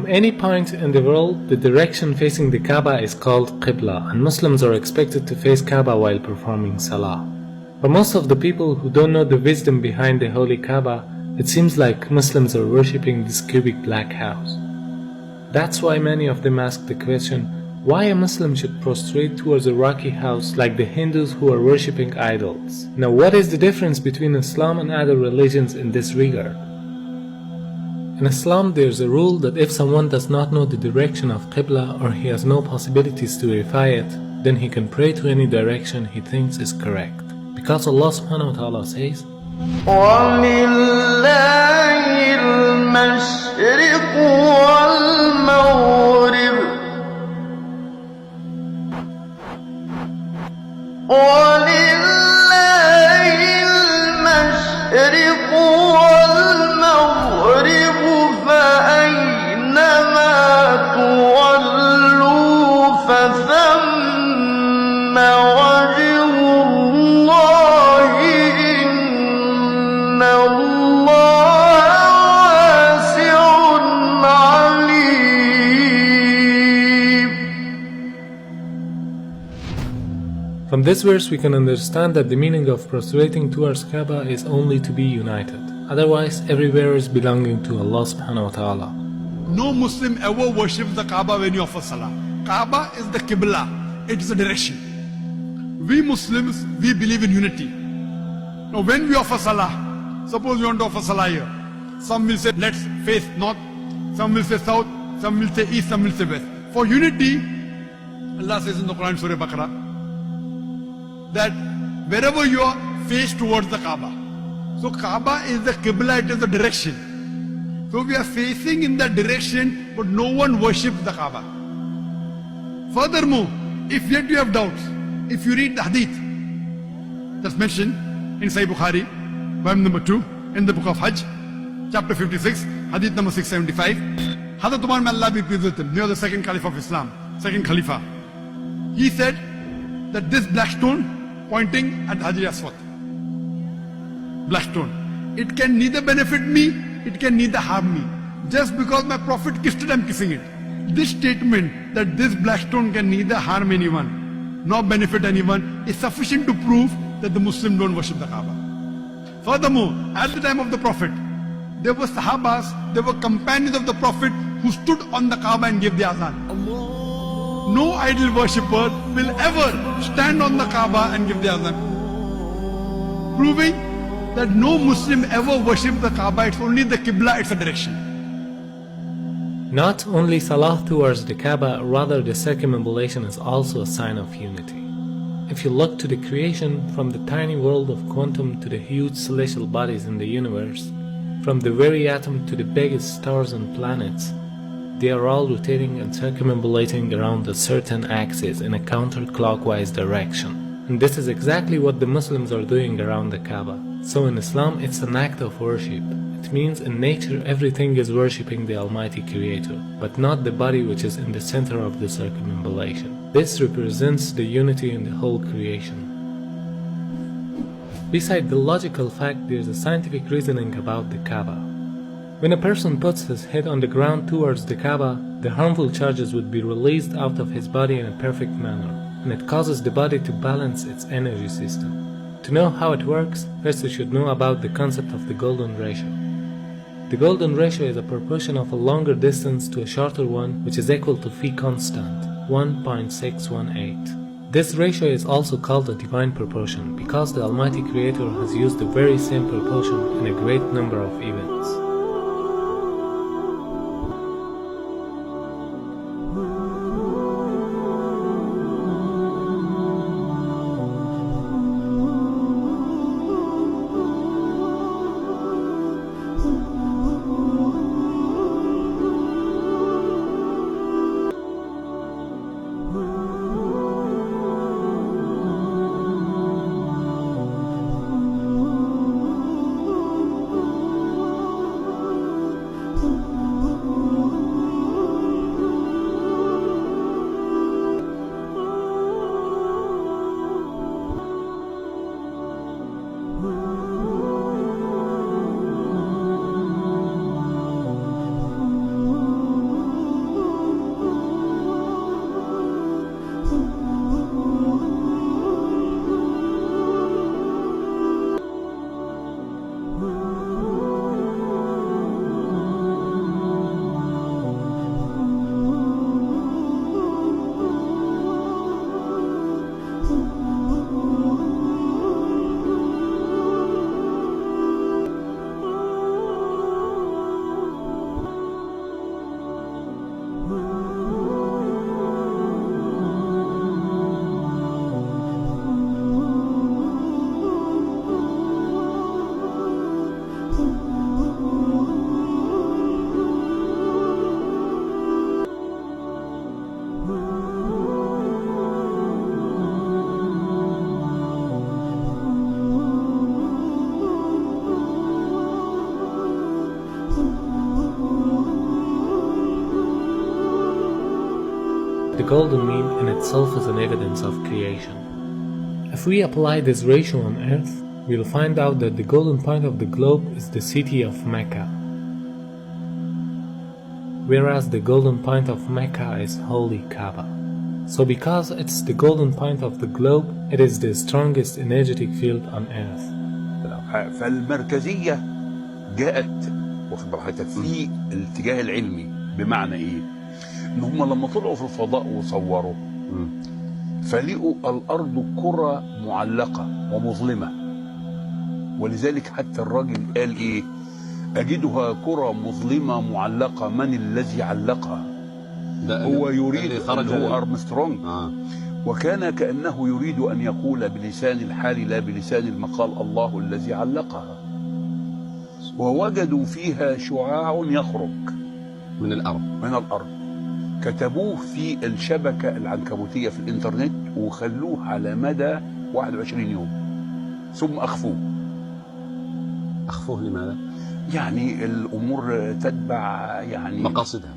any point in the world, the direction facing the Kaaba is called Qibla, and Muslims are expected to face Kaaba while performing Salah. For most of the people who don't know the wisdom behind the holy Kaaba, it seems like Muslims are worshipping this cubic black house. That's why many of them ask the question, why a Muslim should prostrate towards a rocky house like the Hindus who are worshipping idols. Now, what is the difference between Islam and other religions in this regard? In Islam, there's a rule that if someone does not know the direction of Qibla or he has no possibilities to verify it, then he can pray to any direction he thinks is correct. Because Allah subhanahu wa ta'ala says, وَلِلَّهِ الْمَشْرِقُ وَالْمَغْرِبُ وَلِلَّهِ الْمَشْرِقُ وَالْمَغْرِبُ فَأَيْنَمَا تُوَلُّوا فَثَمَّ وَجْهُ اللَّهِ إِنَّ اللَّهَ وَاسِعٌ عَلِيمٌ. From this verse we can understand that the meaning of prostrating towards Kaaba is only to be united. Otherwise, everywhere is belonging to Allah subhanahu wa ta'ala. No Muslim ever worships the Kaaba when you offer Salah. Kaaba is the Qibla, it is a direction. We Muslims, we believe in unity. Now when we offer Salah, suppose you want to offer Salah here. Some will say, let's face north, some will say south, some will say east, some will say west. For unity, Allah says in the Quran, Surah Baqarah, that wherever you are, face towards the Kaaba. So Kaaba is the Qibla, it is the direction. So we are facing in that direction, but no one worships the Kaaba. Furthermore, if yet you have doubts, if you read the hadith that's mentioned in Sahih Bukhari, volume number 2, in the book of Hajj, chapter 56, hadith number 675, Hazrat Umar, may Allah be pleased with him, near the second Caliph of Islam, second Khalifa, he said that this black stone pointing at Hajar Aswad, black stone, it can neither benefit me, it can neither harm me. Just because my Prophet kissed it, I'm kissing it. This statement that this black stone can neither harm anyone nor benefit anyone is sufficient to prove that the Muslims don't worship the Kaaba. Furthermore, at the time of the Prophet, there were Sahabas, there were companions of the Prophet who stood on the Kaaba and gave the azan. No idol worshipper will ever stand on the Kaaba and give the azan, proving that no Muslim ever worships the Kaaba. It's only the Qibla, it's a direction. Not only Salah towards the Kaaba, rather the circumambulation is also a sign of unity. If you look to the creation, from the tiny world of quantum to the huge celestial bodies in the universe, from the very atom to the biggest stars and planets, they are all rotating and circumambulating around a certain axis in a counterclockwise direction. And this is exactly what the Muslims are doing around the Kaaba. So in Islam, it's an act of worship. It means in nature everything is worshipping the Almighty Creator, but not the body which is in the center of the circumambulation. This represents the unity in the whole creation. Beside the logical fact, there is a scientific reasoning about the Kaaba. When a person puts his head on the ground towards the Kaaba, the harmful charges would be released out of his body in a perfect manner, and it causes the body to balance its energy system. To know how it works, first you should know about the concept of the golden ratio. The golden ratio is a proportion of a longer distance to a shorter one, which is equal to phi constant, 1.618. This ratio is also called a divine proportion because the Almighty Creator has used the very same proportion in a great number of events. The golden mean in itself is an evidence of creation. If we apply this ratio on Earth, we'll find out that the golden point of the globe is the city of Mecca, whereas the golden point of Mecca is holy Kaaba. So because it's the golden point of the globe, it is the strongest energetic field on Earth. فالمركزية جاءت واخد بالك في الاتجاه العلمي. بمعنى ايه؟ ان هم لما طلعوا في الفضاء وصوروا فلقوا الارض كرة معلقة ومظلمة، ولذلك حتى الراجل قال ايه؟ اجدها كرة مظلمة معلقة، من الذي علقها؟ هو يريد هو أرمسترونج. وكان كأنه يريد أن يقول بلسان الحال لا بلسان المقال الله الذي علقها. ووجدوا فيها شعاع يخرج من الأرض كتبوه في الشبكة العنكبوتية في الإنترنت وخلوه على مدى 21 يوم ثم أخفوه. أخفوه لماذا؟ يعني الأمور تتبع يعني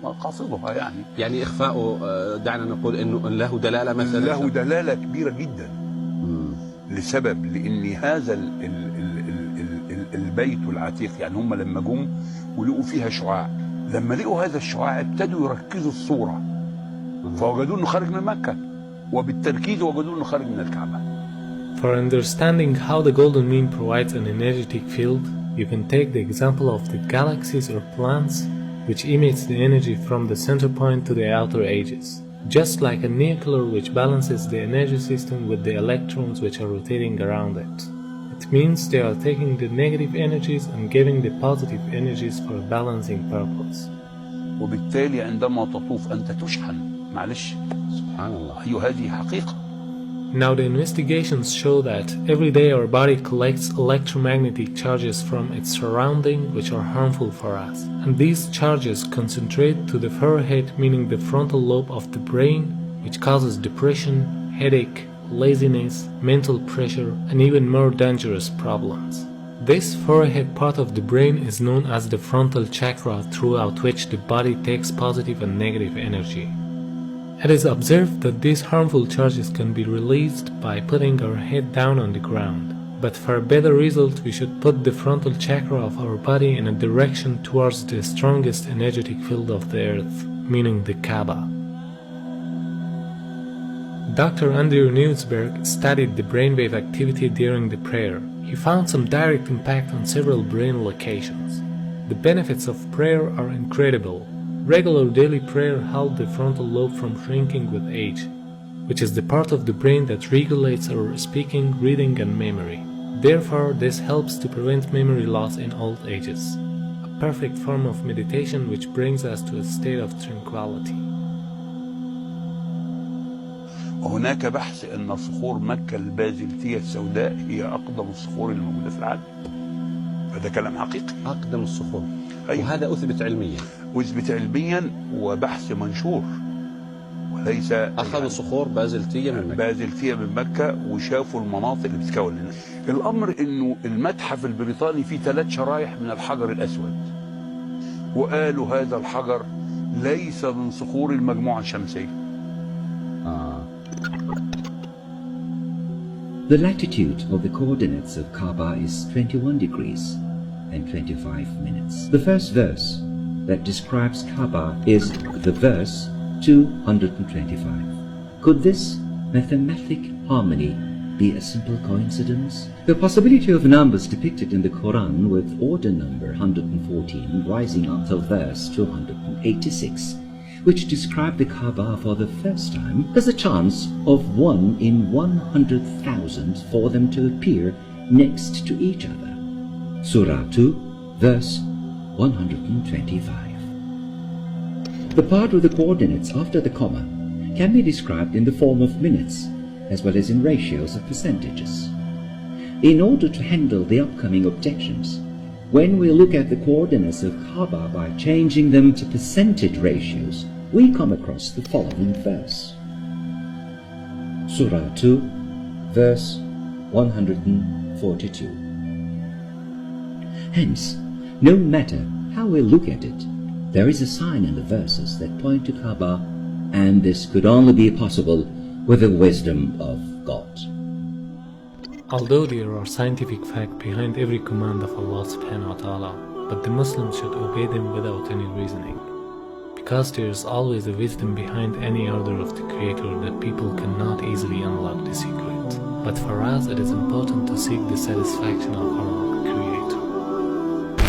مقاصدها يعني إخفاؤه دعنا نقول إنه له دلالة مثلا، له دلالة كبيرة جدا. لسبب لأن هذا البيت العتيق يعني هم لما جم ولقوا فيها شعاع، لما لقوا هذا الشعاع ابتدوا يركزوا الصورة فوجدوا إنه خارج من مكة، وبالتركيز وجدوا إنه خارج من الكعبة. For understanding how the golden mean provides an energetic field, you can take the example of the galaxies or planets, which emits the energy from the center point to the outer edges, just like a nuclear which balances the energy system with the electrons which are rotating around it. It means they are taking the negative energies and giving the positive energies for a balancing purpose. وبالتالي عندما تطوف أنت تشحن. معلش سبحان الله، هذه حقيقة. Now the investigations show that every day our body collects electromagnetic charges from its surrounding which are harmful for us, and these charges concentrate to the forehead, meaning the frontal lobe of the brain, which causes depression, headache, laziness, mental pressure, and even more dangerous problems. This forehead part of the brain is known as the frontal chakra, throughout which the body takes positive and negative energy. It is observed that these harmful charges can be released by putting our head down on the ground. But for a better result, we should put the frontal chakra of our body in a direction towards the strongest energetic field of the earth, meaning the Kaaba. Dr. Andrew Newsberg studied the brainwave activity during the prayer. He found some direct impact on several brain locations. The benefits of prayer are incredible. Regular daily prayer helps the frontal lobe from shrinking with age, which is the part of the brain that regulates our speaking, reading, and memory. Therefore, this helps to prevent memory loss in old ages, a perfect form of meditation which brings us to a state of tranquility. وهناك بحث أن صخور مكة البازلتية السوداء هي أقدم الصخور الموجودة في العالم. هذا كلام حقيقي. أقدم الصخور. أيوة. وهذا أثبت علميا. أثبت علميا وبحث منشور، وليس أخذوا صخور بازلتية من مكة وشافوا المناطق اللي بتتكون لنا. الأمر إنه المتحف البريطاني فيه 3 شرايح من الحجر الأسود، وقالوا هذا الحجر ليس من صخور المجموعة الشمسية. The latitude of the coordinates of Kaaba is 21 degrees and 25 minutes. The first verse that describes Kaaba is the verse 225. Could this mathematic harmony be a simple coincidence? The possibility of numbers depicted in the Quran with order number 114 rising until verse 286, which describe the Kaaba for the first time, has a chance of 1 in 100,000 for them to appear next to each other. Surah 2, verse 125. The part of the coordinates after the comma can be described in the form of minutes, as well as in ratios of percentages. In order to handle the upcoming objections, when we look at the coordinates of Kaaba by changing them to percentage ratios, we come across the following verse. Surah 2, verse 142. Hence, no matter how we look at it, there is a sign in the verses that point to Kaaba and this could only be possible with the wisdom of God. Although there are scientific facts behind every command of Allah subhanahu wa ta'ala, but the Muslims should obey them without any reasoning. Because there is always a wisdom behind any order of the Creator that people cannot easily unlock the secret. But for us it is important to seek the satisfaction of our